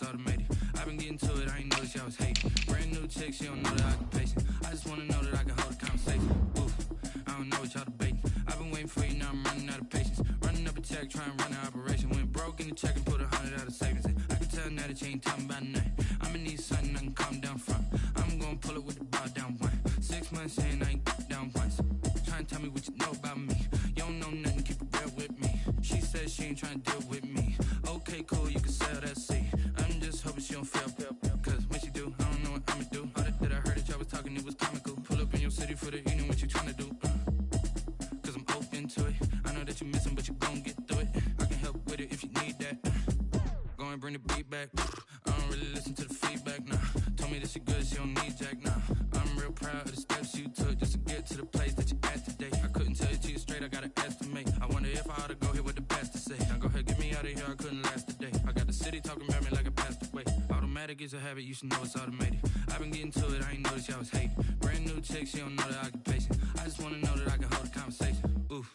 automated. I've been getting to it, I ain't noticed y'all was hating. Brand new chick, she don't know that I can pace it. I just wanna know that I can hold a conversation. Oof, I don't know what y'all debating. I've been waiting for you, now I'm running out of patience. Running up a check, trying to run an operation. Went broke in the check and put 100 out of savings in. I can tell now that you ain't talking about nothing. I'ma need something I can calm down from. I'm gonna pull it with the bar down one. 6 months in, I ain't down once. Trying to tell me what you know about me. You don't know nothing, keep it real with me. She says she ain't trying to deal with me. Okay, cool, you can sell that seed. I'm just hoping she don't fail. Cause when she do, I don't know what I'ma do. All that I heard that y'all was talking, it was comical. Pull up in your city for the evening, what you trying to do? Cause I'm open to it. I know that you missing, but you gon' get through it. I can help with it if you need that. Go and bring the beat back. I don't really listen to the feedback, nah. Told me that she good, she don't need jack, nah. I'm real proud of the steps you took just to get to the place that you at today. I couldn't tell it to you straight, I gotta estimate. I wonder if I ought to go here with the best to say. Now go ahead, get me out of here, I couldn't last today. I got the city talking about me like I passed away. Automatic is a habit, you should know it's automated. I've been getting to it, I ain't noticed y'all was hating. Brand new chick, she don't know the occupation. I just wanna know that I can hold a conversation. Oof,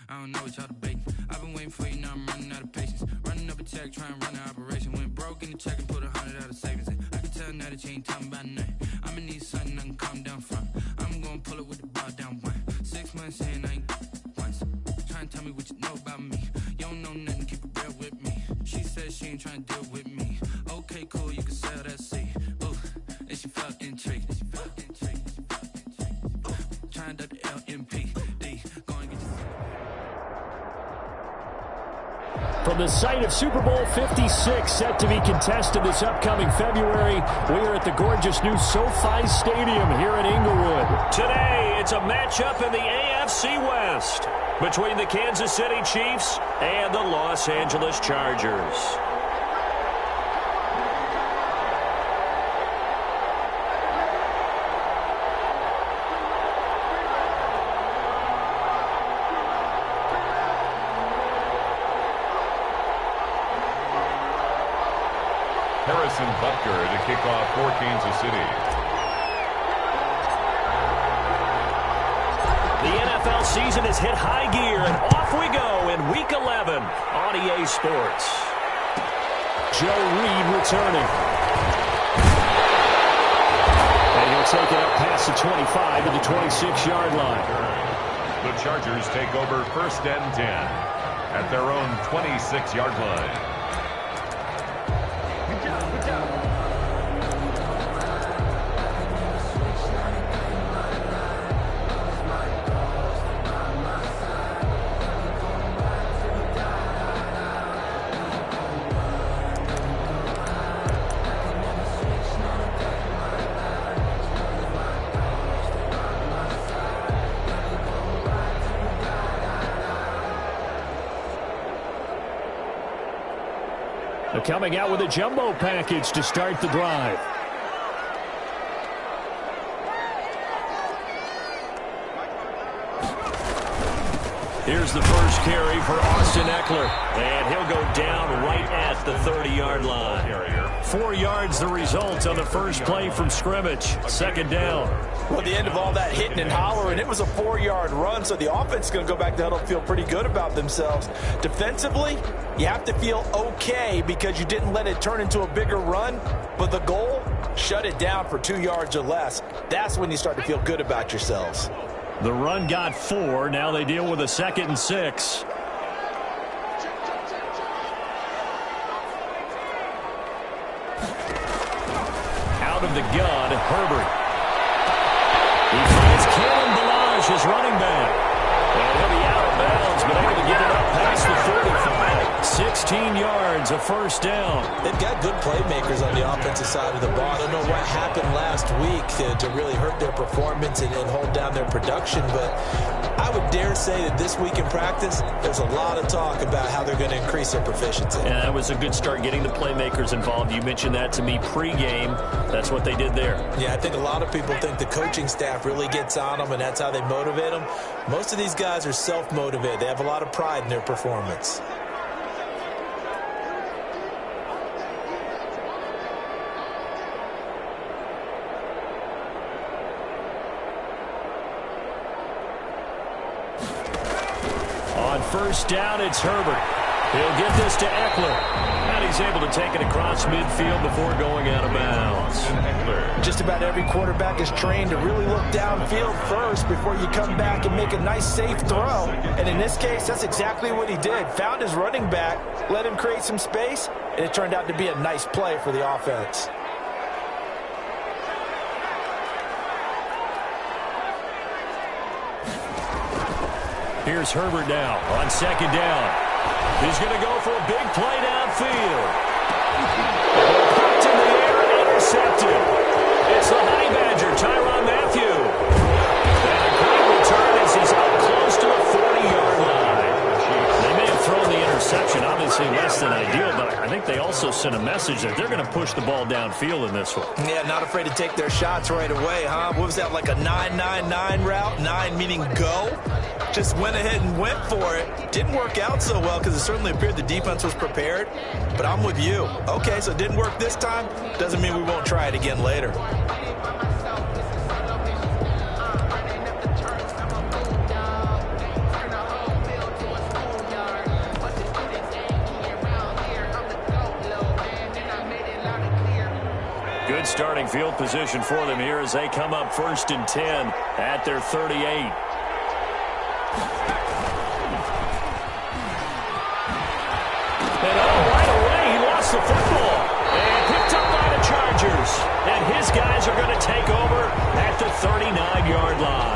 I don't know what y'all debating. I've been waiting for you, now I'm running out of patience. Running up a check, trying to run an operation. Went broke in the check and put 100 out of savings in. I can tell now that you ain't talking about nothing. I'ma need something I can calm down from. I'm gonna pull it with the bar down one. 6 months in, I ain't once. Trying to tell me what you know about me. You don't know nothing, keep it real with me. She says she ain't trying to deal with me. Okay, cool, you can sell that seed. Ooh, and she felt intrigued. Trying to the LMPD. Go and get your... From the site of Super Bowl 56, set to be contested this upcoming February, we are at the gorgeous new SoFi Stadium here in Inglewood. Today, it's a matchup in the AFC West between the Kansas City Chiefs and the Los Angeles Chargers. Harrison Butker to kick off for Kansas City. The NFL season has hit high gear, and off we go in Week 11 on EA Sports. Joe Reed returning. And he'll take it up past the 25 to the 26-yard line. The Chargers take over 1st and 10 at their own 26-yard line. Coming out with a jumbo package to start the drive. Here's the first carry for Austin Eckler. And he'll go down right at the 30-yard line. 4 yards the result on the first play from scrimmage. 2nd down. Well, at the end of all that hitting and hollering, it was a 4-yard run, so the offense is going to go back to huddle and feel pretty good about themselves. Defensively, you have to feel okay because you didn't let it turn into a bigger run, but the goal, shut it down for 2 yards or less. That's when you start to feel good about yourselves. The run got 4. Now they deal with a 2nd and 6. Out of the gun, Herbert. He finds Kalen Ballage, his running back. And he'll be out of bounds, but able to get it up past the 45. 16 yards, a 1st down. They've got good playmakers on the offensive side of the ball. I don't know what happened last week to really hurt their performance and hold down their production, but I would dare say that this week in practice, there's a lot of talk about how they're going to increase their proficiency. And that was a good start getting the playmakers involved. You mentioned that to me pregame. That's what they did there. Yeah, I think a lot of people think the coaching staff really gets on them, and that's how they motivate them. Most of these guys are self-motivated. They have a lot of pride in their performance. On 1st down, it's Herbert. He'll get this to Eckler. And he's able to take it across midfield before going out of bounds. Just about every quarterback is trained to really look downfield first before you come back and make a nice, safe throw. And in this case, that's exactly what he did. Found his running back, let him create some space, and it turned out to be a nice play for the offense. Here's Herbert now on second down. He's going to go for a big play downfield. Popped in the air and intercepted. It's the Honey Badger, Tyrann Mathieu. And a great return as he's up close to a 40-yard line. They may have thrown the interception, obviously less than ideal, but I think they also sent a message that they're going to push the ball downfield in this one. Yeah, not afraid to take their shots right away, huh? What was that, like a 9-9-9 route? 9 meaning go? Just went ahead and went for it. Didn't work out so well because it certainly appeared the defense was prepared. But I'm with you. Okay, so it didn't work this time. Doesn't mean we won't try it again later. Good starting field position for them here as they come up 1st and 10 at their 38. And right away, he lost the football. And picked up by the Chargers. And his guys are going to take over at the 39-yard line.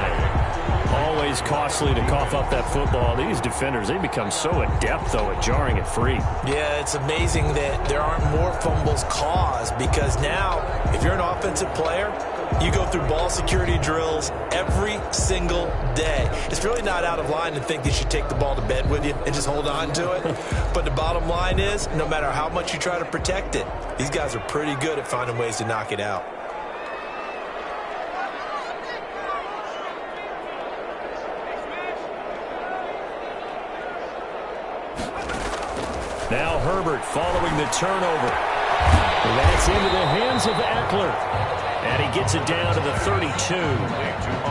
Always costly to cough up that football. These defenders, they become so adept, though, at jarring it free. Yeah, it's amazing that there aren't more fumbles caused because now, if you're an offensive player, you go through ball security drills every single day. It's really not out of line to think you should take the ball to bed with you and just hold on to it. But the bottom line is, no matter how much you try to protect it, these guys are pretty good at finding ways to knock it out. Now Herbert following the turnover. And that's into the hands of Eckler. And he gets it down to the 32.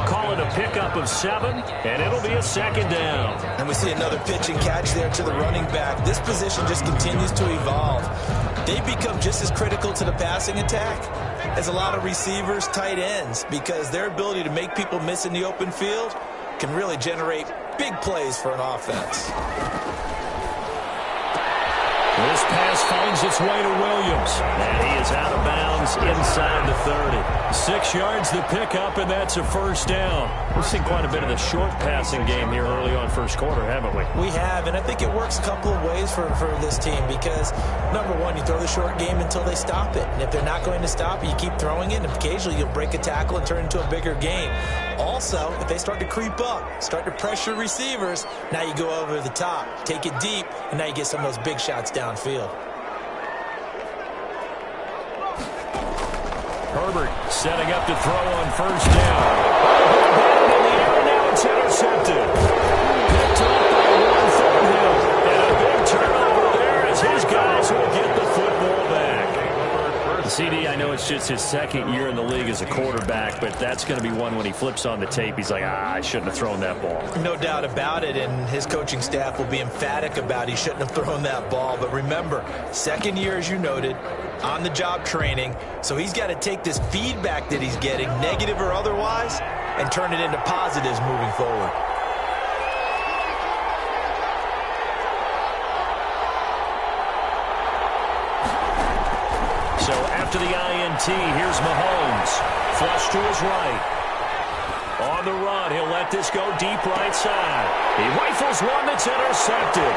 Call it a pickup of 7, and it'll be a 2nd down. And we see another pitch and catch there to the running back. This position just continues to evolve. They become just as critical to the passing attack as a lot of receivers, tight ends, because their ability to make people miss in the open field can really generate big plays for an offense. This pass finds its way to Williams. And he is out of bounds inside the 30. 6 yards to pick up, and that's a 1st down. We've seen quite a bit of the short passing game here early on first quarter, haven't we? We have, and I think it works a couple of ways for this team because, number one, you throw the short game until they stop it. And if they're not going to stop it, you keep throwing it, and occasionally you'll break a tackle and turn it into a bigger game. Also, if they start to creep up, start to pressure receivers, now you go over the top, take it deep, and now you get some of those big shots downfield. Herbert setting up to throw on 1st down. In the air, now it's intercepted. Picked up by Ron Thornhill. And a big turnover there as his guys will get the football back. CD, I know it's just his 2nd year in the league as a quarterback, but that's going to be one when he flips on the tape, he's like, I shouldn't have thrown that ball. No doubt about it, and his coaching staff will be emphatic about he shouldn't have thrown that ball. But remember, 2nd year, as you noted, on-the-job training, so he's got to take this feedback that he's getting, negative or otherwise, and turn it into positives moving forward. So after the INT, here's Mahomes. Flush to his right. On the run, he'll let this go deep right side. He rifles one that's intercepted.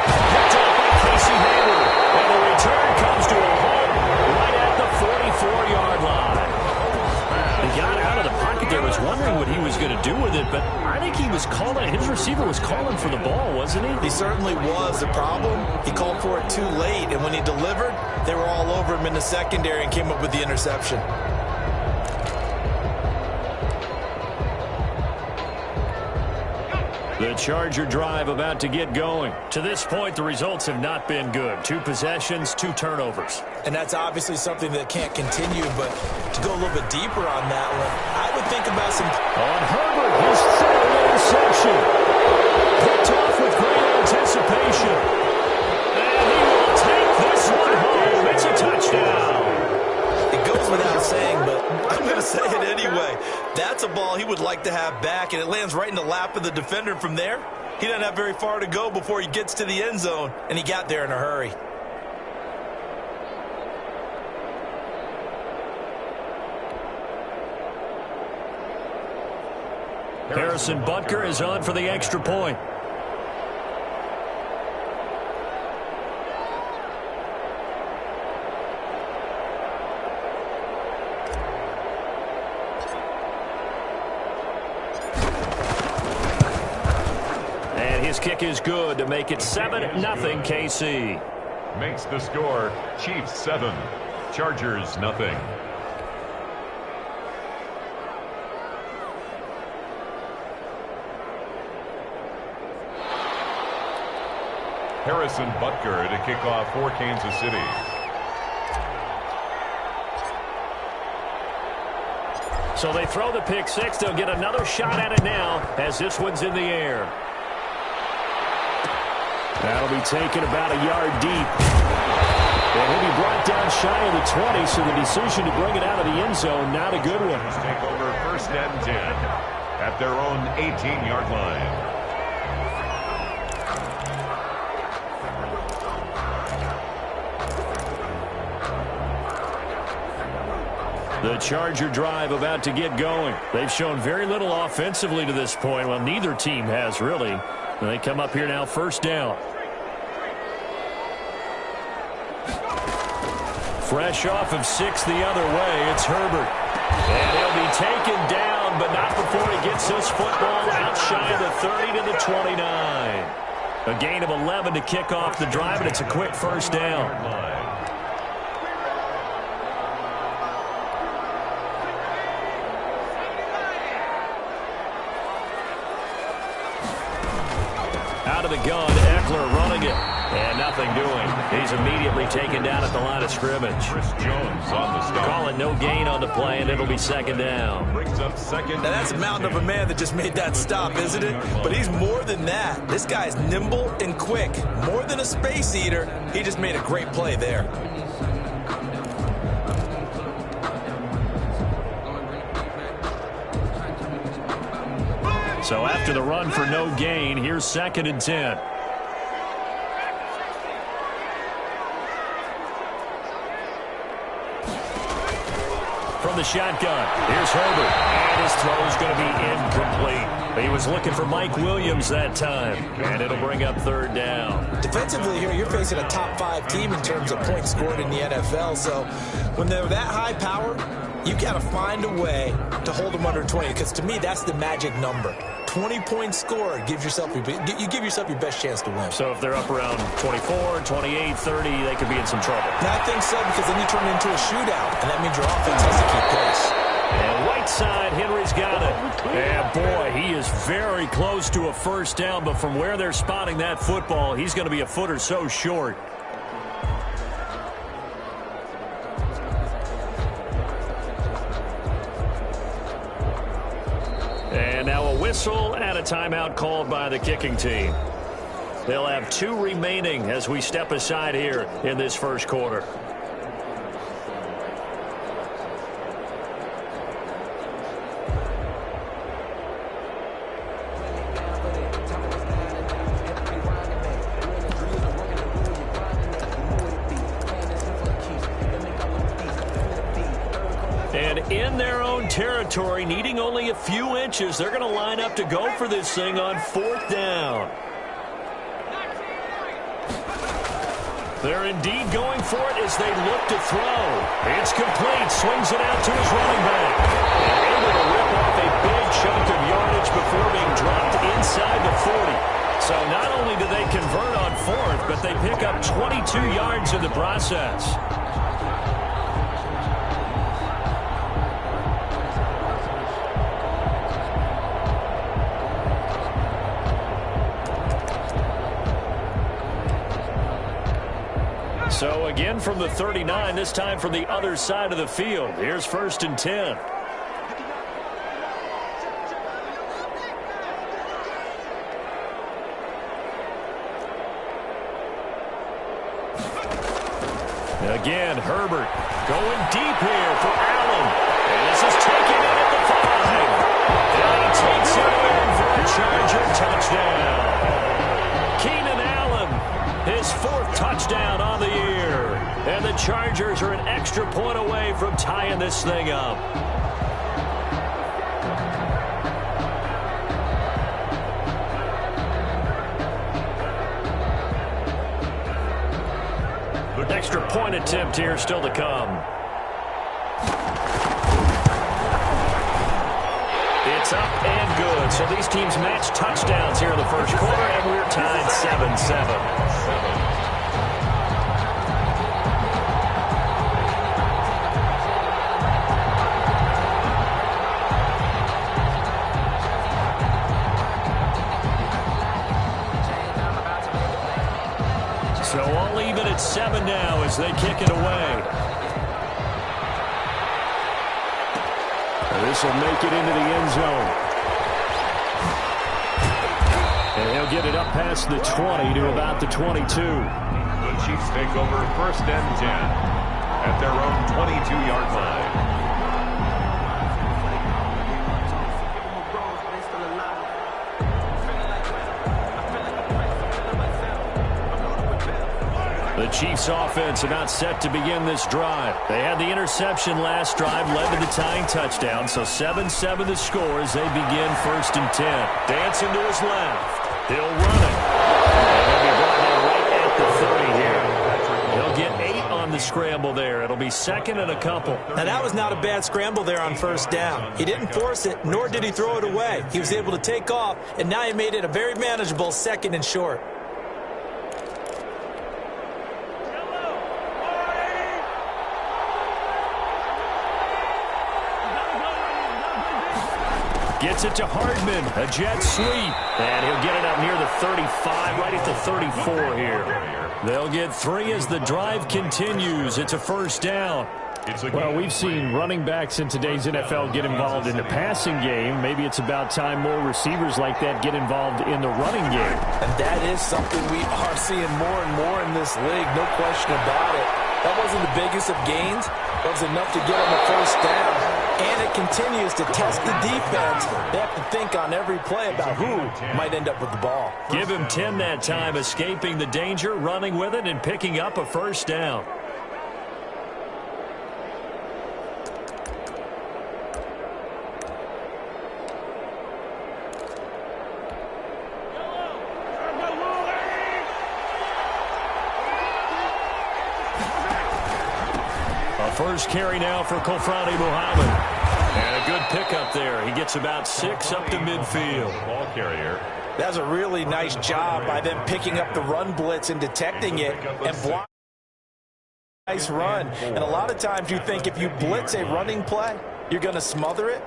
Picked up by Casey Hayward. And the return comes to a home right at the 44-yard line. He got out of the pocket there, was wondering what he was going to do with it, but I think he was calling, his receiver was calling for the ball, wasn't he? He certainly was. The problem, he called for it too late, and when he delivered, they were all over him in the secondary and came up with the interception. The Charger drive about to get going. To this point, the results have not been good. 2 possessions, 2 turnovers. And that's obviously something that can't continue, but to go a little bit deeper on that one, I would think about some... On Herbert, his 3rd interception. Picked off with great anticipation. And he will take this one That's a touchdown. It goes without saying, but I'm going to say it anyway. That's a ball he would like to have back, and it lands right in the lap of the defender from there. He doesn't have very far to go before he gets to the end zone, and he got there in a hurry. Harrison Butker is on for the extra point. And his kick is good to make it 7-0 KC. Makes the score Chiefs 7, Chargers nothing. Harrison Butker to kick off for Kansas City. So they throw the pick six. They'll get another shot at it now as this one's in the air. That'll be taken about a yard deep. And he'll be brought down shy of the 20, so the decision to bring it out of the end zone, not a good one. Take over 1st and 10 at their own 18-yard line. The Charger drive about to get going. They've shown very little offensively to this point. Well, neither team has, really. And they come up here now, 1st down. Fresh off of 6 the other way, it's Herbert. And he'll be taken down, but not before he gets this football out shy of the 30 to the 29. A gain of 11 to kick off the drive, and it's a quick 1st down. Out of the gun, Eckler running it, and nothing doing. He's immediately taken down at the line of scrimmage. Chris Jones on the stop. Call it no gain on the play, and it'll be 2nd down. Brings up 2nd. Now that's a mountain of a man that just made that stop, isn't it? But he's more than that. This guy's nimble and quick. More than a space eater. He just made a great play there. So after the run for no gain, here's 2nd and 10. From the shotgun, here's Herbert. And his throw is going to be incomplete. He was looking for Mike Williams that time. And it'll bring up 3rd down. Defensively here, you're facing a top 5 team in terms of points scored in the NFL. So when they're that high power, you got to find a way to hold them under 20. Because to me, that's the magic number. 20 points scored, you give yourself your best chance to win. So if they're up around 24, 28, 30, they could be in some trouble. And I think so, because then you turn it into a shootout, and that means your offense has to keep pace. And right side, Henry's got it. And boy, he is very close to a 1st down, but from where they're spotting that football, he's going to be a foot or so short. And now a whistle and a timeout called by the kicking team. They'll have 2 remaining as we step aside here in this 1st quarter. And in their own territory, needing only a few inches, they're going to line up to go for this thing on 4th down. They're indeed going for it as they look to throw. It's complete. Swings it out to his running back. And able to rip off a big chunk of yardage before being dropped inside the 40. So not only do they convert on 4th, but they pick up 22 yards in the process. So again from the 39, this time from the other side of the field. Here's 1st and 10. again. Herbert going deep here for Allen. And this is taken in at the 5. And he takes it in for a Charger touchdown. Keenan Allen, his 4th touchdown on the year. And the Chargers are an extra point away from tying this thing up. Extra point attempt here still to come. It's up and good. So these teams match touchdowns here in the first quarter, and we're tied 7-7. So all even at 7 now as they kick it away. This will make it into the end zone. And he'll get it up past the 20 to about the 22. The Chiefs take over 1st and 10 at their own 22-yard line. The Chiefs offense about set to begin this drive. They had the interception last drive, led to the tying touchdown, so 7-7 the score as they begin 1st and 10. Dancing to his left. He'll run it. And he'll be brought down right at the 30 here. He'll get 8 on the scramble there. It'll be 2nd and a couple. Now, that was not a bad scramble there on 1st down. He didn't force it, nor did he throw it away. He was able to take off, and now he made it a very manageable 2nd and short. Gets it to Hardman, a jet sweep. And he'll get it up near the 35, right at the 34 here. They'll get 3 as the drive continues. It's a 1st down. Well, we've seen running backs in today's NFL get involved in the passing game. Maybe it's about time more receivers like that get involved in the running game. And that is something we are seeing more and more in this league, no question about it. That wasn't the biggest of gains. That was enough to get him a 1st down. And it continues to test the defense. They have to think on every play about who might end up with the ball. Give him 10 that time, escaping the danger, running with it, and picking up a 1st down. First carry now for Kofrani Muhammad. And a good pickup there. He gets about 6 up to midfield. Ball carrier. That's a really nice job by them picking up the run blitz and detecting it and blocking. Nice run. And a lot of times you think if you blitz a running play, you're going to smother it.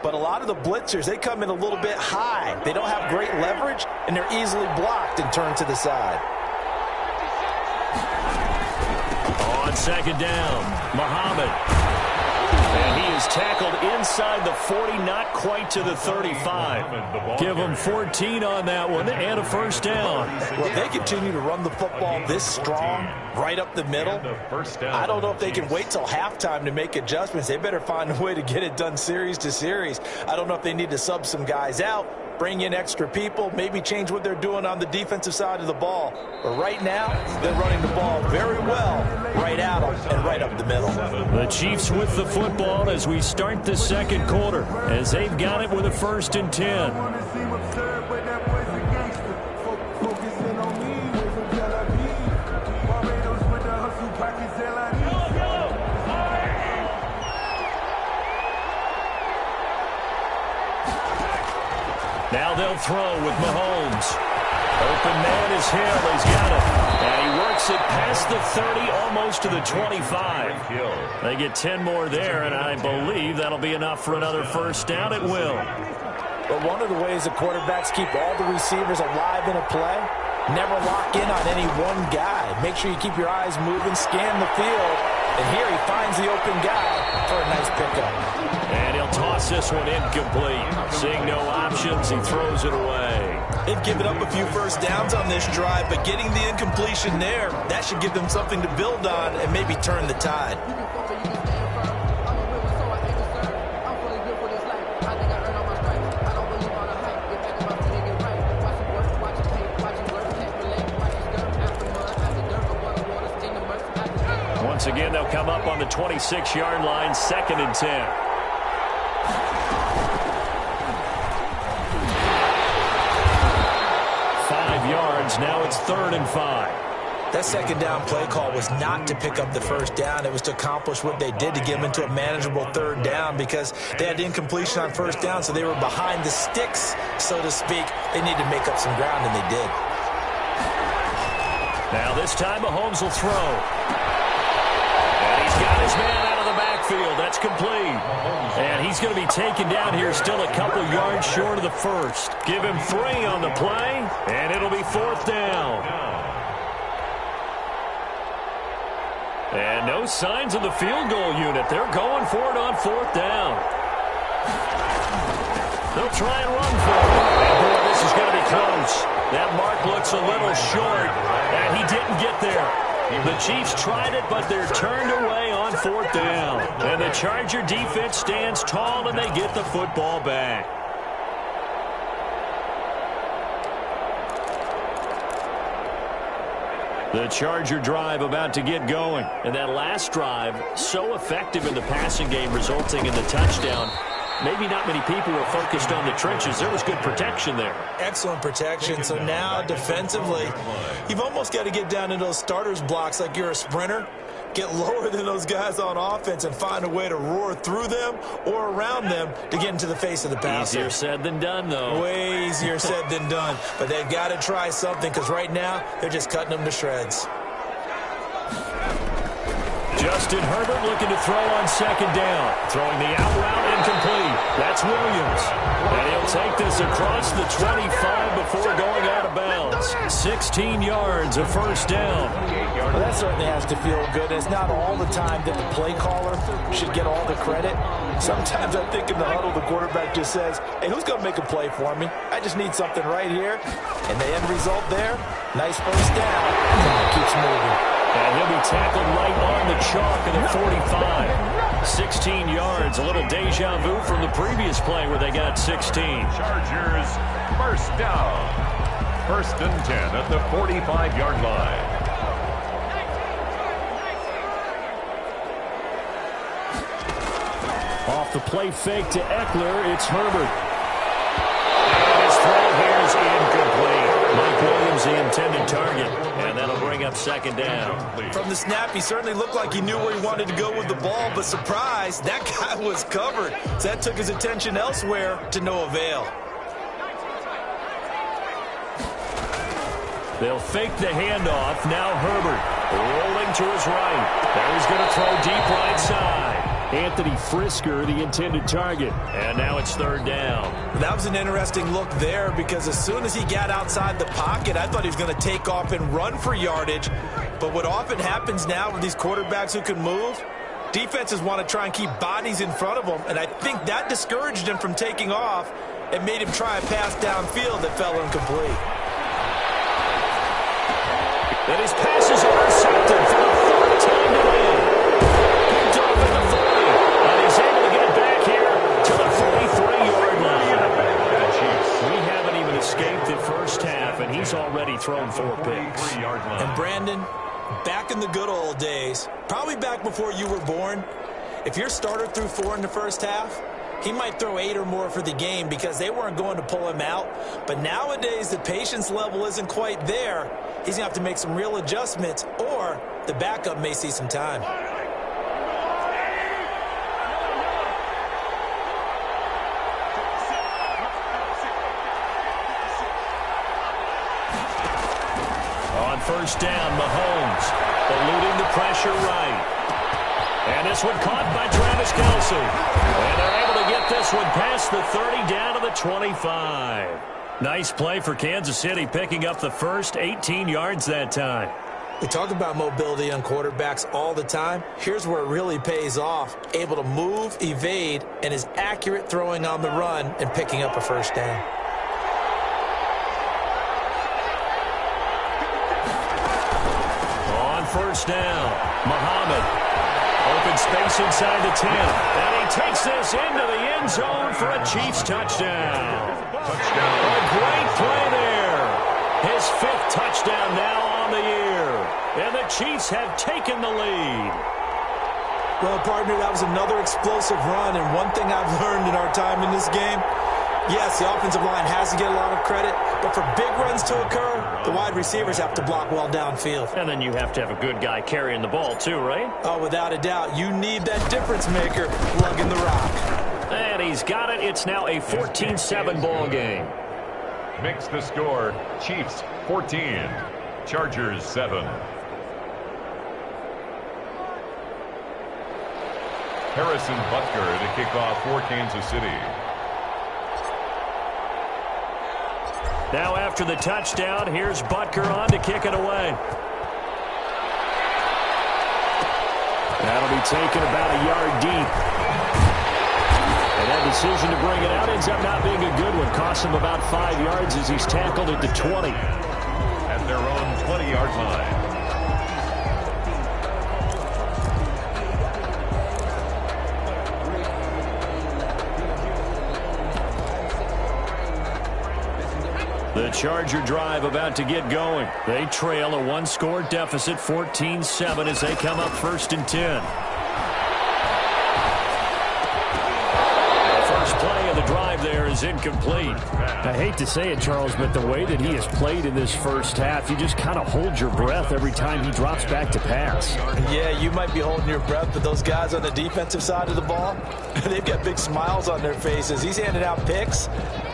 But a lot of the blitzers, they come in a little bit high. They don't have great leverage, and they're easily blocked and turned to the side. On 2nd down, Muhammad. And he is tackled inside the 40, not quite to the 35. Give him 14 on that one and a 1st down. Well, if they continue to run the football this strong, right up the middle, I don't know if they can wait till halftime to make adjustments. They better find a way to get it done series to series. I don't know if they need to sub some guys out, bring in extra people, maybe change what they're doing on the defensive side of the ball. But right now, they're running the ball very well, right at them and right up the middle. The Chiefs with the football as we start the 2nd quarter, as they've got it with a 1st and 10. Now they'll throw with Mahomes. Open man is Hill. He's got it. And he works it past the 30, almost to the 25. They get 10 more there, and I believe that'll be enough for another 1st down. It will. But one of the ways the quarterbacks keep all the receivers alive in a play, never lock in on any one guy. Make sure you keep your eyes moving, scan the field. And here he finds the open guy for a nice pickup. And he'll toss this one incomplete. Seeing no options, he throws it away. They've given up a few first downs on this drive, but getting the incompletion there, that should give them something to build on and maybe turn the tide. Once again, they'll come up on the 26-yard line, 2nd and 10. Now it's 3rd and 5. That second down play call was not to pick up the first down. It was to accomplish what they did to get them into a manageable 3rd down because they had incompletion on first down, so they were behind the sticks, so to speak. They needed to make up some ground, and they did. Now this time Mahomes will throw. And he's got his man out of the backfield. That's complete. And he's going to be taken down here still a couple yards short of the first. Give him 3 on the play, and it'll be 4th down. And no signs of the field goal unit. They're going for it on 4th down. They'll try and run for it. And boy, this is going to be close. That mark looks a little short, and he didn't get there. The Chiefs tried it, but they're turned away on 4th down. And the Charger defense stands tall, and they get the football back. The Charger drive about to get going. And that last drive, so effective in the passing game, resulting in the touchdown. Maybe not many people were focused on the trenches. There was good protection there. Excellent protection. So now defensively, you've almost got to get down into those starters blocks like you're a sprinter. Get lower than those guys on offense and find a way to roar through them or around them to get into the face of the passer. Easier said than done, though. Way easier said than done. But they've got to try something because right now they're just cutting them to shreds. Justin Herbert looking to throw on 2nd down. Throwing the out route incomplete. That's Williams. And he'll take this across the 25 before going out of bounds. 16 yards, a 1st down. Well, that certainly has to feel good. It's not all the time that the play caller should get all the credit. Sometimes I think in the huddle, the quarterback just says, hey, who's going to make a play for me? I just need something right here. And the end result there, nice 1st down. Keeps moving. And he'll be tackled right on the chalk at the 45. 16 yards, a little deja vu from the previous play where they got 16. Chargers, 1st down. 1st and 10 at the 45-yard line. Off the play fake to Eckler, it's Herbert. And his throw here is incomplete. Mike Williams, the intended target. And that'll bring up 2nd down. From the snap, he certainly looked like he knew where he wanted to go with the ball, but surprise, that guy was covered. So that took his attention elsewhere to no avail. They'll fake the handoff. Now Herbert rolling to his right. Now he's going to throw deep right side. Anthony Frisker, the intended target. And now it's 3rd down. That was an interesting look there because as soon as he got outside the pocket, I thought he was going to take off and run for yardage. But what often happens now with these quarterbacks who can move, defenses want to try and keep bodies in front of them. And I think that discouraged him from taking off and made him try a pass downfield that fell incomplete. And his pass is intercepted for the 4th time today. Picked off at the 40. And he's able to get it back here to the 43-yard line. We haven't even escaped the first half, and he's already thrown 4 picks. And Brandon, back in the good old days, probably back before you were born, if your starter threw 4 in the first half, he might throw 8 or more for the game because they weren't going to pull him out. But nowadays, the patience level isn't quite there. He's going to have to make some real adjustments, or the backup may see some time. On 1st down, Mahomes eluding the pressure right. And this one caught by Travis Kelce. And they're able to get this one past the 30 down to the 25. Nice play for Kansas City, picking up the first 18 yards that time. We talk about mobility on quarterbacks all the time. Here's where it really pays off. Able to move, evade, and is accurate throwing on the run and picking up a first down. On first down, Muhammad. Open space inside the 10. And he takes this into the end zone for a Chiefs touchdown. A great play there. His 5th touchdown now on the year. And the Chiefs have taken the lead. Well, partner, that was another explosive run. And one thing I've learned in our time in this game, yes, the offensive line has to get a lot of credit, but for big runs to occur, the wide receivers have to block well downfield. And then you have to have a good guy carrying the ball too, right? Oh, without a doubt. You need that difference maker lugging the rock. And he's got it. It's now a 14-7 ball game. Makes the score Chiefs 14, Chargers 7. Harrison Butker to kick off for Kansas City. Now after the touchdown, here's Butker on to kick it away. That'll be taken about a yard deep. And that decision to bring it out ends up not being a good one. Costs him about 5 yards as he's tackled at the 20. At their own 20-yard line. The Charger drive about to get going. They trail a 1-score deficit, 14-7, as they come up 1st and 10. The first play of the drive there is incomplete. I hate to say it, Charles, but the way that he has played in this first half, you just kind of hold your breath every time he drops back to pass. Yeah, you might be holding your breath, but those guys on the defensive side of the ball, they've got big smiles on their faces. He's handing out picks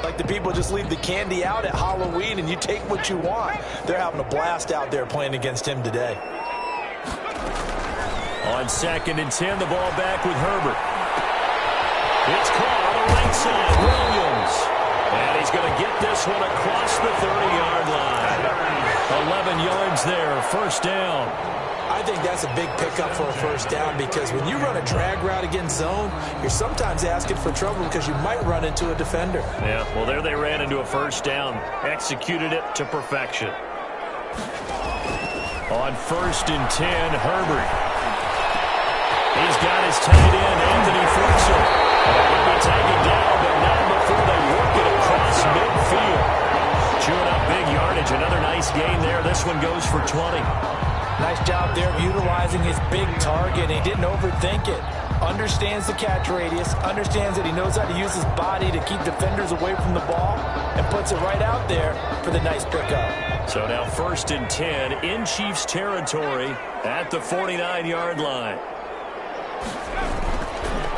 like the people just leave the candy out at Halloween and you take what you want. They're having a blast out there playing against him today. On 2nd and 10, the ball back with Herbert. It's caught on the right side, Williams. And he's going to get this one across the 30-yard line. 11 yards there, 1st down. I think that's a big pickup for a 1st down because when you run a drag route against zone, you're sometimes asking for trouble because you might run into a defender. Yeah, well, there they ran into a 1st down. Executed it to perfection. On 1st and 10, Herbert. He's got his tight end, Anthony Fletcher. He'll be taken down, but not before they work it across midfield. Chewing up big yardage. Another nice gain there. This one goes for 20. Nice job there of utilizing his big target. He didn't overthink it. Understands the catch radius. Understands that he knows how to use his body to keep defenders away from the ball. And puts it right out there for the nice pickup. So now 1st and 10 in Chiefs territory at the 49-yard line.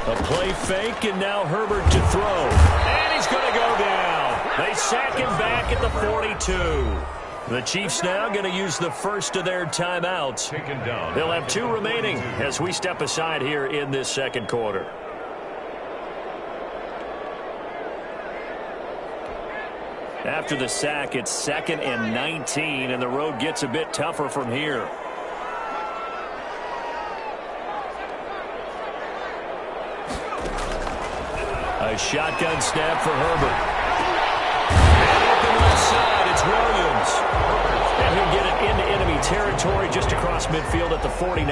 A play fake, and now Herbert to throw. And he's going to go down. They sack him back at the 42. The Chiefs now going to use the first of their timeouts. They'll have 2 remaining as we step aside here in this 2nd quarter. After the sack, it's 2nd and 19, and the road gets a bit tougher from here. A shotgun snap for Herbert. And open left side, it's Williams. And he'll get it into enemy territory just across midfield at the 49.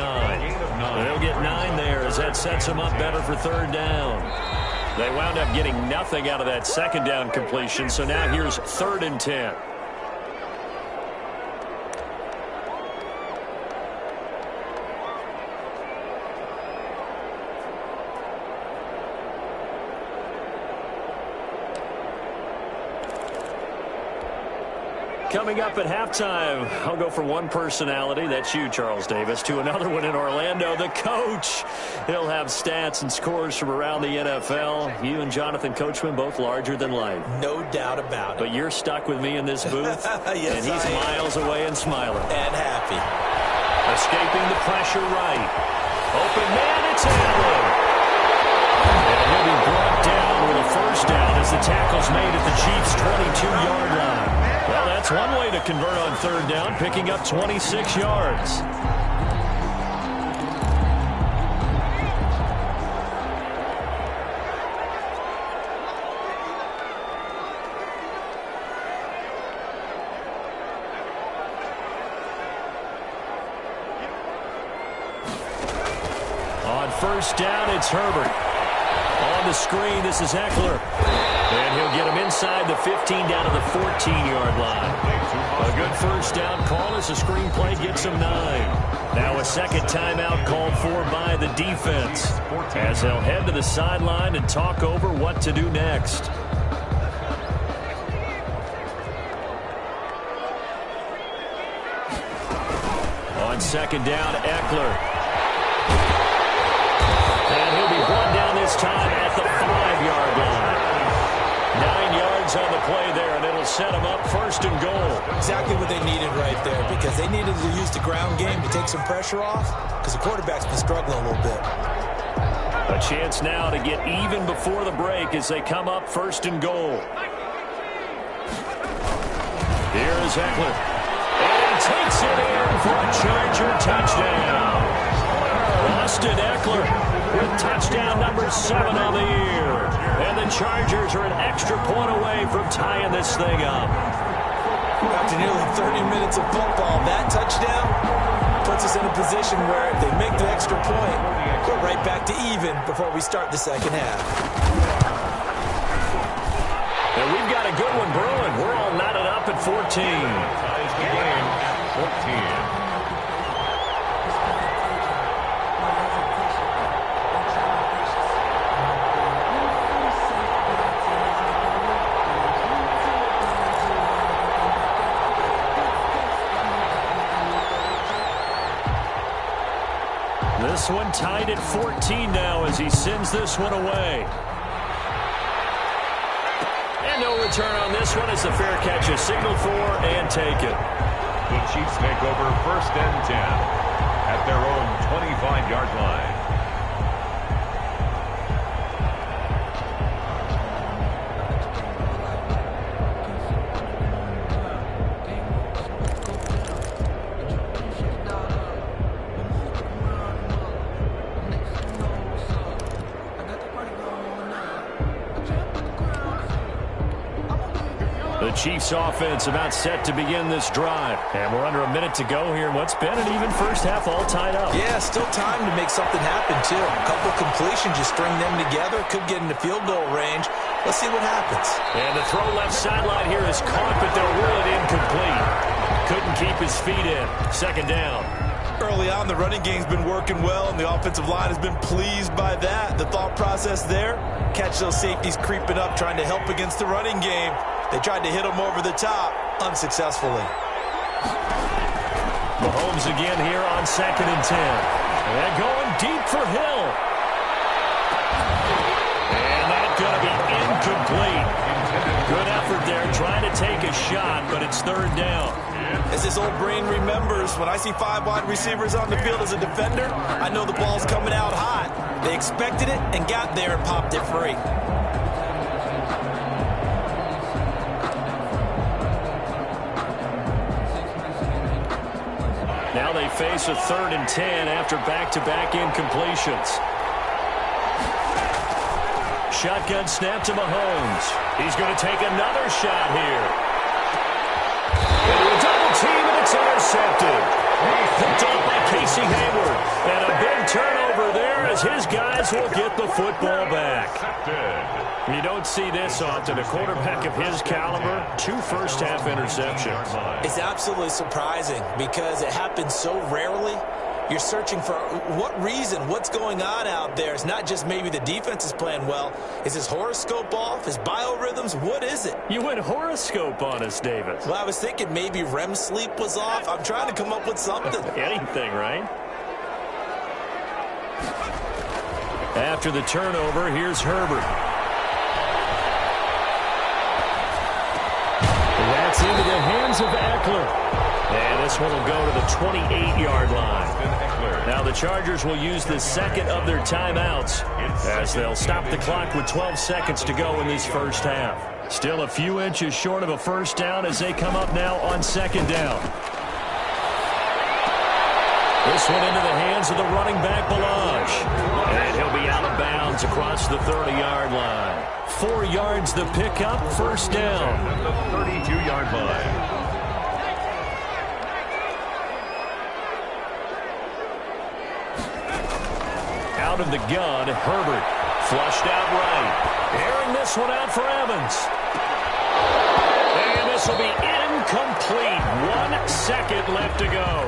They'll get 9 there as that sets them up better for 3rd down. They wound up getting nothing out of that 2nd down completion, so now here's 3rd and 10. Coming up at halftime, I'll go from one personality, that's you, Charles Davis, to another one in Orlando, the coach. He'll have stats and scores from around the NFL. You and Jonathan Coachman, both larger than life. No doubt about it. But you're stuck with me in this booth, yes, and he's miles away and smiling. And happy. Escaping the pressure right. Open man, it's Allen. And he'll be brought down with a 1st down as the tackle's made at the Chiefs' 22-yard line. Well, that's one way to convert on third down, picking up 26 yards. On first down, it's Herbert. On the screen, this is Eckler. And he'll get him inside the 15 down to the 14-yard line. A good first down call as the screenplay gets him 9. Now a second timeout called for by the defense as they'll head to the sideline and talk over what to do next. On second down, Eckler. And he'll be brought down this time at the 5-yard line. 9 yards on the play there, and it'll set them up first and goal. Exactly what they needed right there, because they needed to use the ground game to take some pressure off, because the quarterback's been struggling a little bit. A chance now to get even before the break as they come up first and goal. Here is Eckler. And he takes it in for a Charger touchdown. Austin Eckler with touchdown number 7 on the year. And the Chargers are an extra point away from tying this thing up. After nearly 30 minutes of football, that touchdown puts us in a position where if they make the extra point, we're right back to even before we start the second half. And we've got a good one brewing. We're all knotted up at 14. Ties the game at 14. This one tied at 14 now as he sends this one away. And no return on this one as the fair catch is signaled for and taken. The Chiefs take over first and 10 at their own 25-yard line. The Chiefs offense about set to begin this drive. And we're under a minute to go here in what's been an even first half, all tied up. Yeah, still time to make something happen, too. A couple completions, just string them together. Could get into field goal range. Let's see what happens. And the throw left sideline here is caught, but they'll rule it incomplete. Couldn't keep his feet in. Second down. Early on, the running game's been working well, and the offensive line has been pleased by that. The thought process there, catch those safeties creeping up, trying to help against the running game. They tried to hit him over the top, unsuccessfully. Mahomes again here on second and 10. And going deep for Hill. And that's going to be incomplete. Good effort there, trying to take a shot, but it's third down. As his old brain remembers, when I see 5 wide receivers on the field as a defender, I know the ball's coming out hot. They expected it and got there and popped it free. Now they face a third and 10 after back-to-back incompletions. Shotgun snap to Mahomes. He's going to take another shot here. Into a double team, and it's intercepted. Picked off by Casey Hayward. And a big turnover there as his guys will get the football back. You don't see this often. A quarterback of his caliber, 2 first-half interceptions. It's absolutely surprising because it happens so rarely. You're searching for what reason, what's going on out there. It's not just maybe the defense is playing well. Is his horoscope off? His biorhythms? What is it? You went horoscope on us, Davis. Well, I was thinking maybe REM sleep was off. I'm trying to come up with something. Anything, right? After the turnover, here's Herbert. That's into the hands of Eckler. And this one will go to the 28-yard line. Now the Chargers will use the second of their timeouts as they'll stop the clock with 12 seconds to go in this first half. Still a few inches short of a first down as they come up now on second down. This one into the hands of the running back, Balaj. And he'll be out of bounds across the 30-yard line. 4 yards the pickup, first down. At the 32-yard line. Out of the gun, Herbert. Flushed out right. Airing this one out for Evans. And this will be incomplete. 1 second left to go.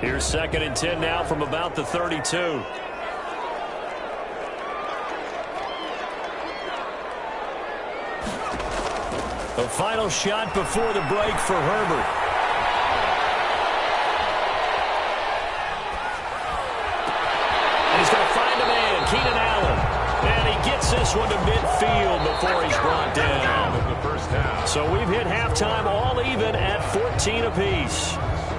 Here's second and 10 now from about the 32. The final shot before the break for Herbert. And he's going to find a man, Keenan Allen. And he gets this one to midfield before he's brought down. So we've hit halftime all even at 14 apiece.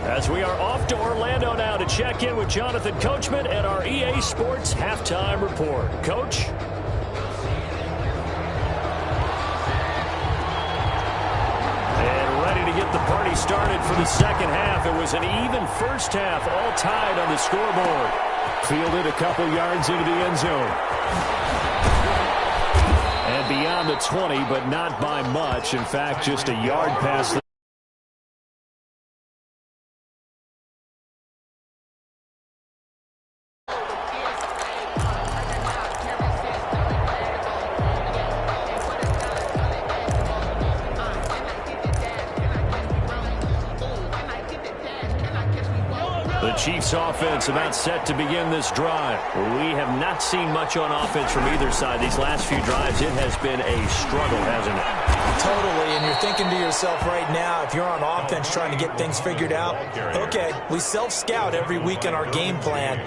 As we are off to Orlando now to check in with Jonathan Coachman at our EA Sports Halftime Report. Coach? And ready to get the party started for the second half. It was an even first half, all tied on the scoreboard. Fielded a couple yards into the end zone. And beyond the 20, but not by much. In fact, just a yard past the Chiefs offense about set to begin this drive. We have not seen much on offense from either side. These last few drives, it has been a struggle, hasn't it? Totally, and you're thinking to yourself right now, if you're on offense trying to get things figured out, okay, we self-scout every week in our game plan.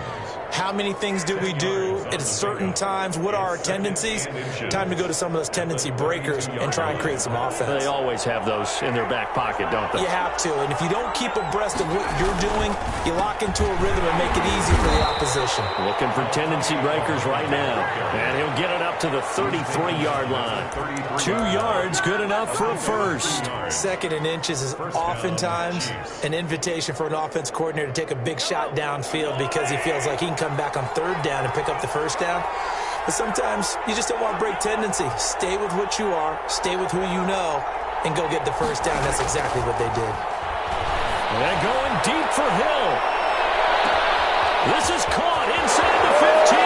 How many things do we do at certain times? What are our tendencies? Time to go to some of those tendency breakers and try and create some offense. They always have those in their back pocket, don't they? You have to, and if you don't keep abreast of what you're doing, you lock into a rhythm and make it easy for the opposition. Looking for tendency breakers right now. And he'll get it up to the 33-yard line. 2 yards, good enough for a first. Second and inches is oftentimes an invitation for an offense coordinator to take a big shot downfield because he feels like he can come back on third down and pick up the first down. But sometimes you just don't want to break tendency. Stay with what you are, stay with who you know, and go get the first down. That's exactly what they did. And going deep for Hill. This is caught inside the 15.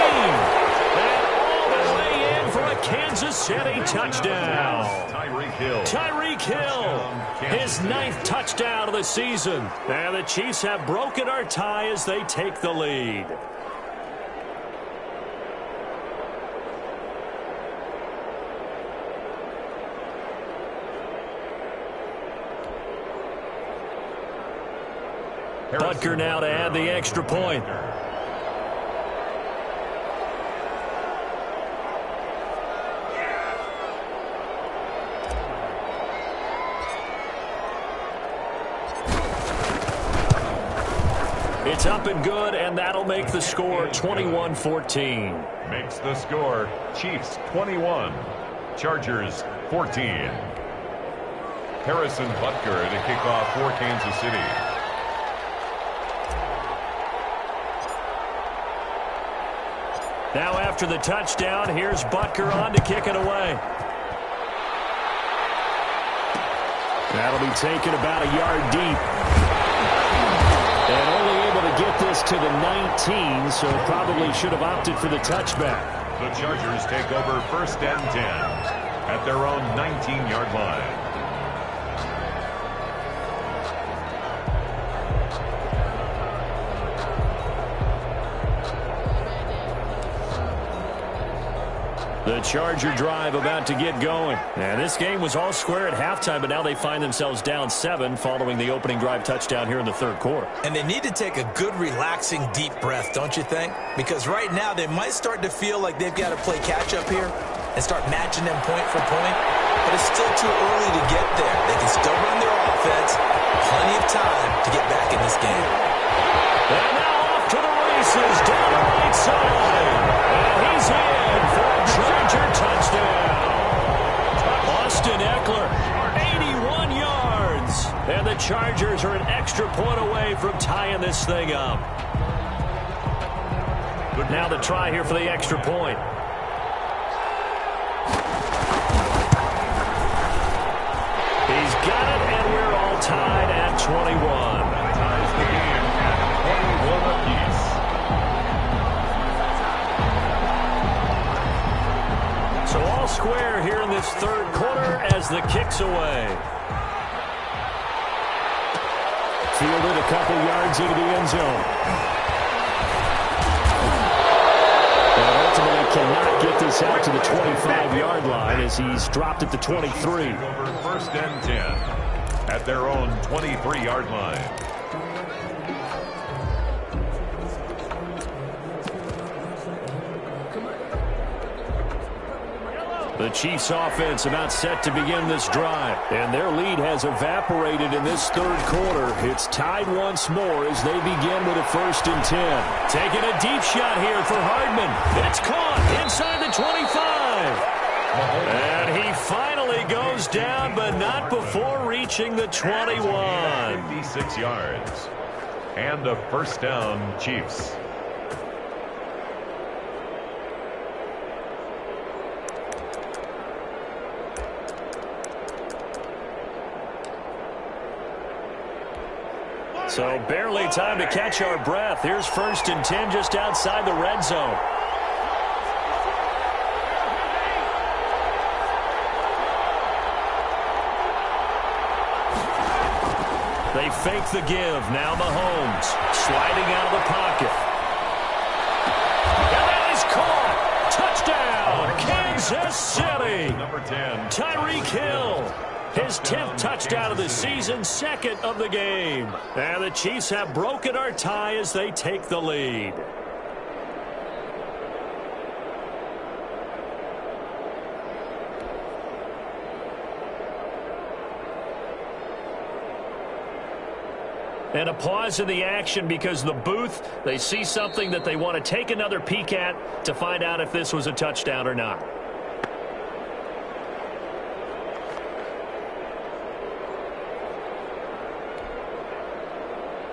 And all the way in for a Kansas City touchdown. Tyreek Hill, his 9th touchdown of the season. And the Chiefs have broken our tie as they take the lead. Butker now to add the extra point. It's up and good, and that'll make the score 21-14. Makes the score Chiefs 21, Chargers 14. Harrison Butker to kick off for Kansas City. Now after the touchdown, here's Butker on to kick it away. That'll be taken about a yard deep. And only able to get this to the 19, so probably should have opted for the touchback. The Chargers take over first and 10 at their own 19-yard line. The Charger drive about to get going. And this game was all square at halftime, but now they find themselves down 7 following the opening drive touchdown here in the third quarter. And they need to take a good, relaxing, deep breath, don't you think? Because right now they might start to feel like they've got to play catch-up here and start matching them point for point. But it's still too early to get there. They can still run their offense. Plenty of time to get back in this game. And now off to the races down the right side. the Chargers are an extra point away from tying this thing up. Now the try here for the extra point. He's got it, and we're all tied at 21. Ties the game at 21 apiece. So all square here in this third quarter as the kick's away. Fielded a couple yards into the end zone. And ultimately cannot get this out to the 25-yard line as he's dropped at the 23. Over first and 10 at their own 23-yard line. The Chiefs offense about set to begin this drive, and their lead has evaporated in this third quarter. It's tied once more as they begin with a 1st and 10. Taking a deep shot here for Hardman. It's caught inside the 25. And he finally goes down, but not before reaching the 21. 56 yards. And a first down, Chiefs. So barely time to catch our breath. Here's 1st and 10 just outside the red zone. They fake the give. Now Mahomes sliding out of the pocket. And that is caught. Touchdown, Kansas City. Number 10. Tyreek Hill. His 10th touchdown of the season, 2nd of the game. And the Chiefs have broken our tie as they take the lead. And a pause in the action because the booth, they see something that they want to take another peek at to find out if this was a touchdown or not.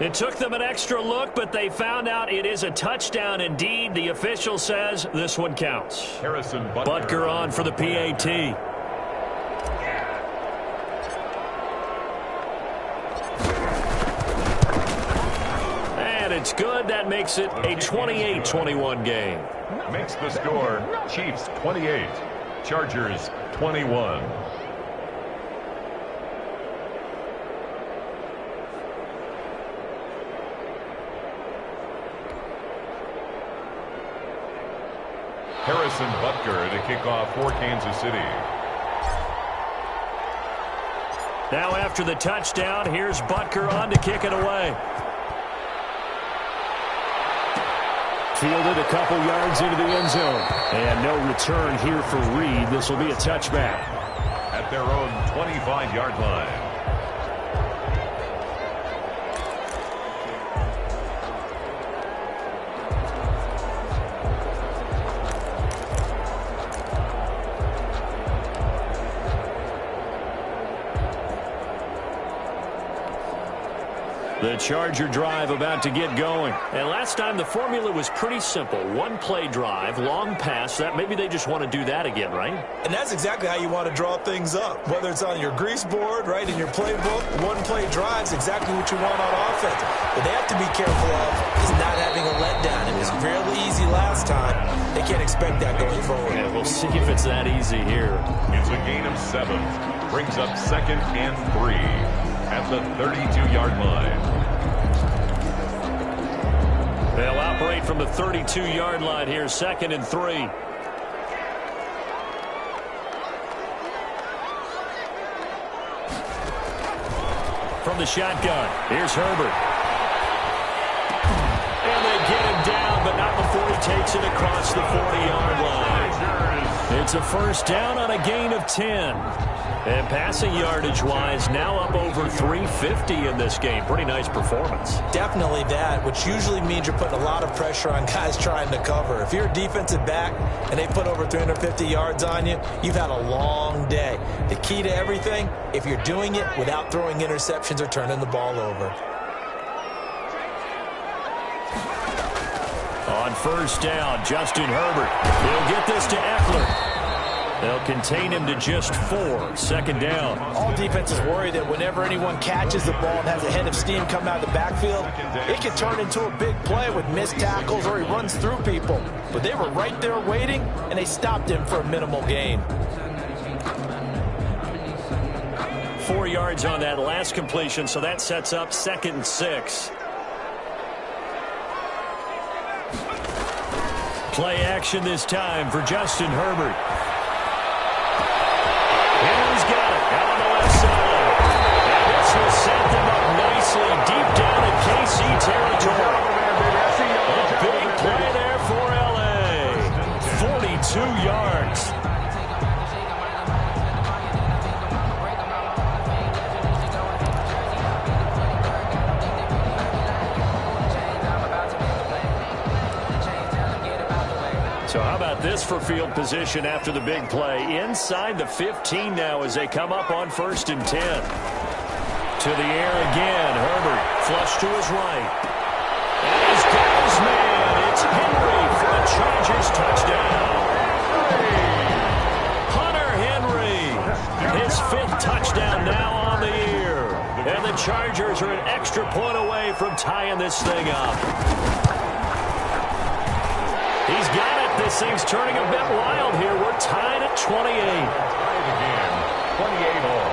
It took them an extra look, but they found out it is a touchdown indeed. The official says this one counts. Harrison Butker on for the PAT. And it's good. That makes it a 28-21 game. Makes the score Chiefs 28, Chargers 21. Harrison Butker to kick off for Kansas City. Now after the touchdown, here's Butker on to kick it away. Fielded a couple yards into the end zone. And no return here for Reed. This will be a touchback. At their own 25-yard line. The Charger drive about to get going. And last time the formula was pretty simple. One play drive, long pass. That maybe they just want to do that again, right? And that's exactly how you want to draw things up. Whether it's on your grease board, right, in your playbook, one play drive is exactly what you want on offense. What they have to be careful of is not having a letdown. It was fairly easy last time. They can't expect that going forward. Yeah, we'll see if it's that easy here. It's a gain of 7. Brings up 2nd and 3 at the 32-yard line. They'll operate from the 32-yard line here, 2nd and 3. From the shotgun, here's Herbert. And they get him down, but not before he takes it across the 40-yard line. It's It's a first down on a gain of 10. And passing yardage-wise, now up over 350 in this game. Pretty nice performance. Definitely that, which usually means you're putting a lot of pressure on guys trying to cover. If you're a defensive back and they put over 350 yards on you, you've had a long day. The key to everything, if you're doing it without throwing interceptions or turning the ball over. On first down, Justin Herbert. He'll get this to Eckler. They'll contain him to just 4. Second down. All defenses worry that whenever anyone catches the ball and has a head of steam come out of the backfield, it can turn into a big play with missed tackles or he runs through people. But they were right there waiting, and they stopped him for a minimal gain. 4 yards on that last completion, so that sets up 2nd and 6. Play action this time for Justin Herbert. Henry's got it out on the left side. And this will set them up nicely deep down in KC territory. A big play there for L.A. 42 yards. So how about this for field position after the big play? Inside the 15 now as they come up on 1st and 10. To the air again. Herbert flush to his right. And he's got his man. It's Henry for a Chargers touchdown. Hunter Henry. His 5th touchdown now on the year. And the Chargers are an extra point away from tying this thing up. He's got it. This thing's turning a bit wild here. We're tied at 28. Tied again, 28 all.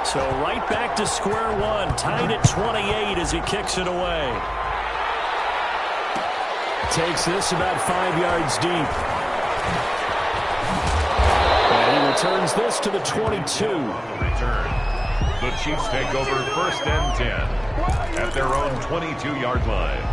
So right back to square one. Tied at 28 as he kicks it away. Takes this about 5 yards deep. And he returns this to the 22. Return. The Chiefs take over 1st and 10 at their own 22-yard line.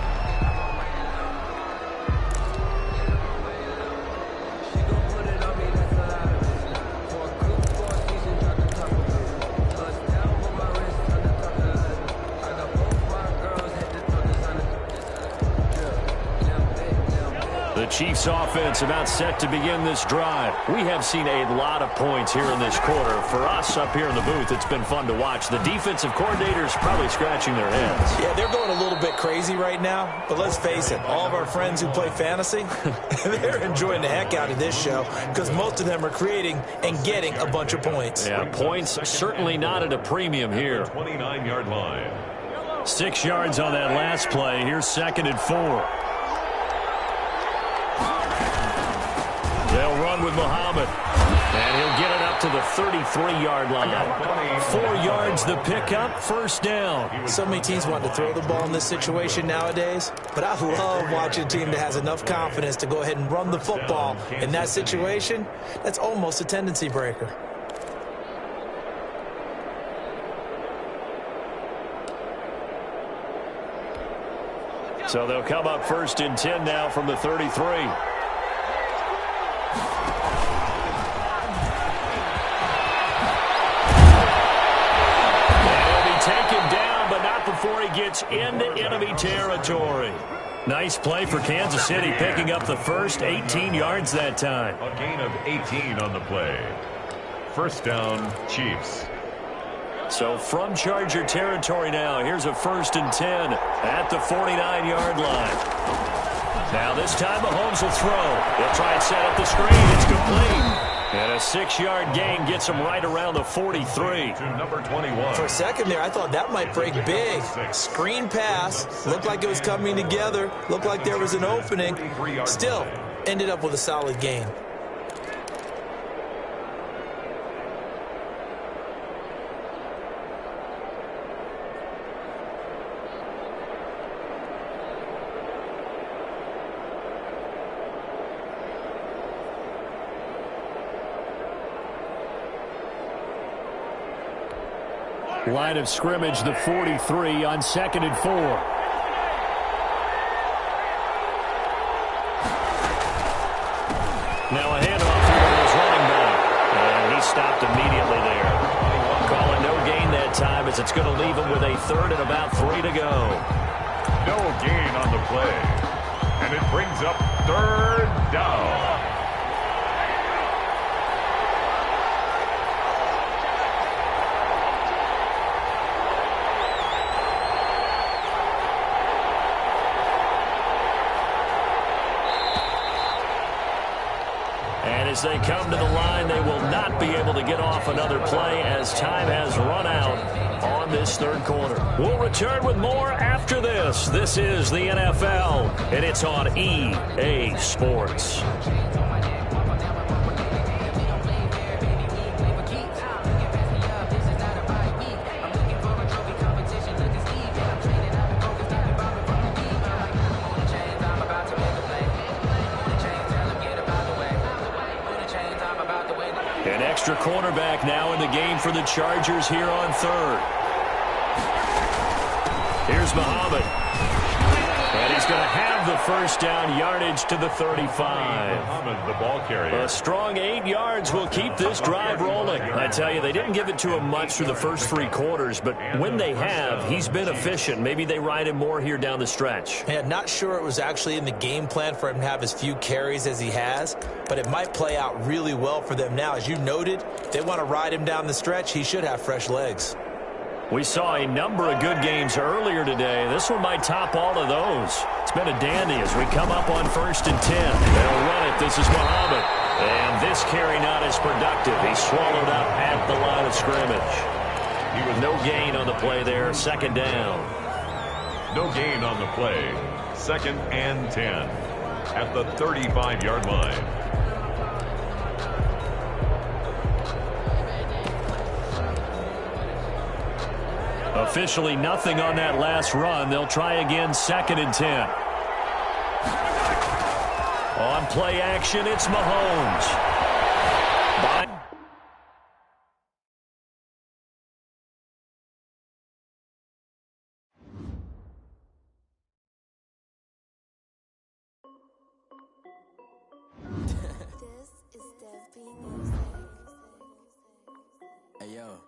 Chiefs offense about set to begin this drive. We have seen a lot of points here in this quarter. For us up here in the booth, it's been fun to watch. The defensive coordinators probably scratching their heads. Yeah, they're going a little bit crazy right now. But let's face it, all of our friends who play fantasy, they're enjoying the heck out of this show because most of them are creating and getting a bunch of points. Yeah, points certainly not at a premium here. 29-yard line. 6 yards on that last play. Here's 2nd and 4. They'll run with Muhammad. And he'll get it up to the 33-yard line. 4 yards the pickup, 1st down. So many teams want to throw the ball in this situation nowadays, but I love watching a team that has enough confidence to go ahead and run the football. In that situation, that's almost a tendency breaker. So they'll come up 1st and 10 now from the 33. Before he gets into enemy territory. Nice play for Kansas City, picking up the first 18 yards that time. A gain of 18 on the play. 1st down, Chiefs. So from Charger territory now, here's a 1st and 10 at the 49-yard line. Now this time Mahomes will throw. He'll try and set up the screen. It's complete. And a 6-yard gain gets him right around the 43. To number 21. For a second there, I thought that might break big. Screen pass. Looked like it was coming together. Looked like there was an opening. Still, ended up with a solid gain. Line of scrimmage, the 43 on 2nd and 4. Now a handoff here to his running back. And he stopped immediately there. Calling no gain that time as it's going to leave him with a 3rd and about 3 to go. No gain on the play. And it brings up 3rd down. And as they come to the line, they will not be able to get off another play as time has run out on this 3rd quarter. We'll return with more after this. This is the NFL, and it's on EA Sports. An extra cornerback now in the game for the Chargers here on 3rd. Here's Muhammad. And he's going to have the first down, yardage to the 35. Muhammad, the ball carrier. A strong 8 yards will keep this drive rolling. I tell you, they didn't give it to him much through the first 3 quarters, but when they have, he's been efficient. Maybe they ride him more here down the stretch. Yeah, not sure it was actually in the game plan for him to have as few carries as he has, but it might play out really well for them now. As you noted, they want to ride him down the stretch. He should have fresh legs. We saw a number of good games earlier today. This one might top all of those. It's been a dandy as we come up on 1st and 10. They'll run it. This is Muhammad. And this carry not as productive. He's swallowed up at the line of scrimmage. He was no gain on the play there. 2nd down. No gain on the play. 2nd and 10 at the 35-yard line. Officially nothing on that last run. They'll try again 2nd and 10. On play action, it's Mahomes. Hey yo,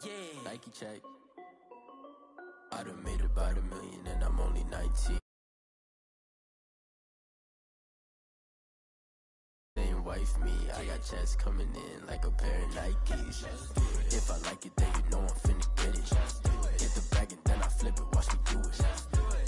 yeah, Nike check. I done made about $1 million and I'm only 19. Ain't wife me, I got checks coming in like a pair of Nikes. If I like it, then you know I'm finna get it. Get the bag and then I flip it, watch me do it.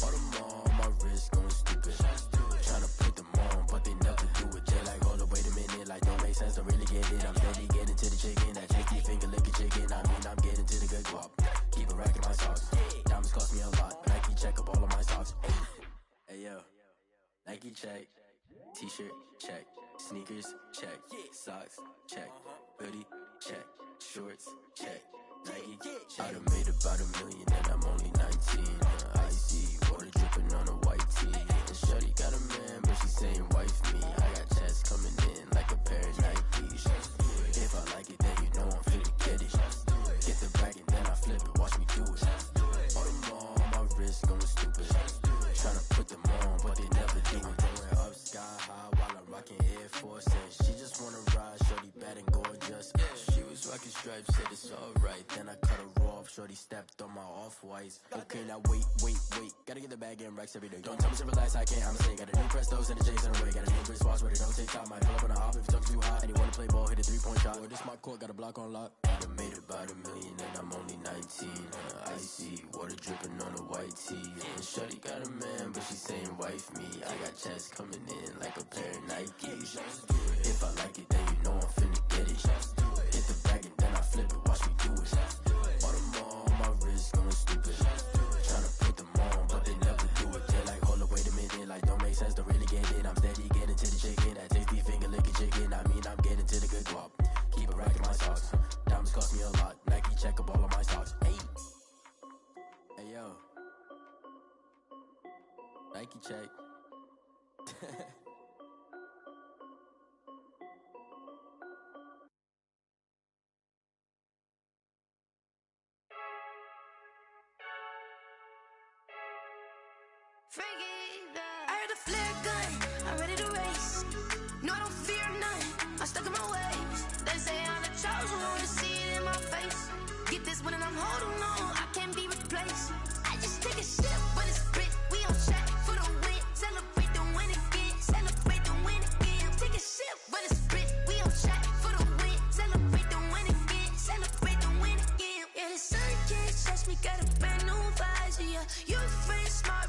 All them on my wrist going stupid. Tryna put them on, but they never do it. They like, hold up, wait a minute, like don't make sense, don't really get it. I'm steady getting to the chicken, that chicky finger licking chicken. I mean, I'm getting to the good guap. Keep a rack in my socks. Diamonds cost me a lot. Nike check up all of my socks. Hey yo, Nike check. T-shirt check. Sneakers check. Socks check. Hoodie check. Shorts check. Nike check. I done made about $1 million and I'm only 19. Icy water dripping on a white tee. And shorty got a man, but she saying wife me. I got chats coming in like a pair of Nikes. If I like it, then you know I'm finna get it. Get the bag and then I flip it, watch me do it. All them on my wrist going stupid. Tryna put them on, but they never do it. Going up sky high while I'm rocking Air Force. And she just wanna ride, shorty bad and gorgeous. She was rocking stripes, said it's alright. Then I cut her off, shorty stepped on my off-whites. Okay, now wait. Gotta get the bag and racks every day. Don't tell me to relax, I can't, I'ma say. Got a new Prestos and a J's in the way. Got a new Chris Foss, but it don't take time. Might pull up on a hop if it talks too hot. And you wanna play ball, hit a 3-point shot. Or this my court, got a block on lock. I done made about $1 million and I'm only 19. Icy water dripping on a white tee. And shorty got a man, but she saying wife me. I got checks coming in like a pair of Nikes. If I like it, then you know I'm finna get it. Hit the bag and then I flip it, watch me do it. All them on my wrist going stupid. Tryna put them on, but they never do it. They like, hold up, wait a minute, like don't make sense, don't really get it. I'm steady getting to the chicken, that tasty finger licking chicken. I mean, I'm getting to the good guap. Keep a rack in my socks. Diamonds cost me a lot. Nike check up all of my socks. Hey yo, Nike check. I heard the flare gun, I'm ready to race. No, I don't fear none, I'm stuck in my ways. They say I'm the chosen one, see it in my face. Get this one and I'm holding on, I can't be replaced. I just take a sip, but it's spit. We on track for the win, celebrate the win again, celebrate the win again. Take a sip, but it's spit. We on track for the win, celebrate the win again, celebrate the win again. Yeah, the sun can't touch me, got a brand new visor. Yeah, you friend smart.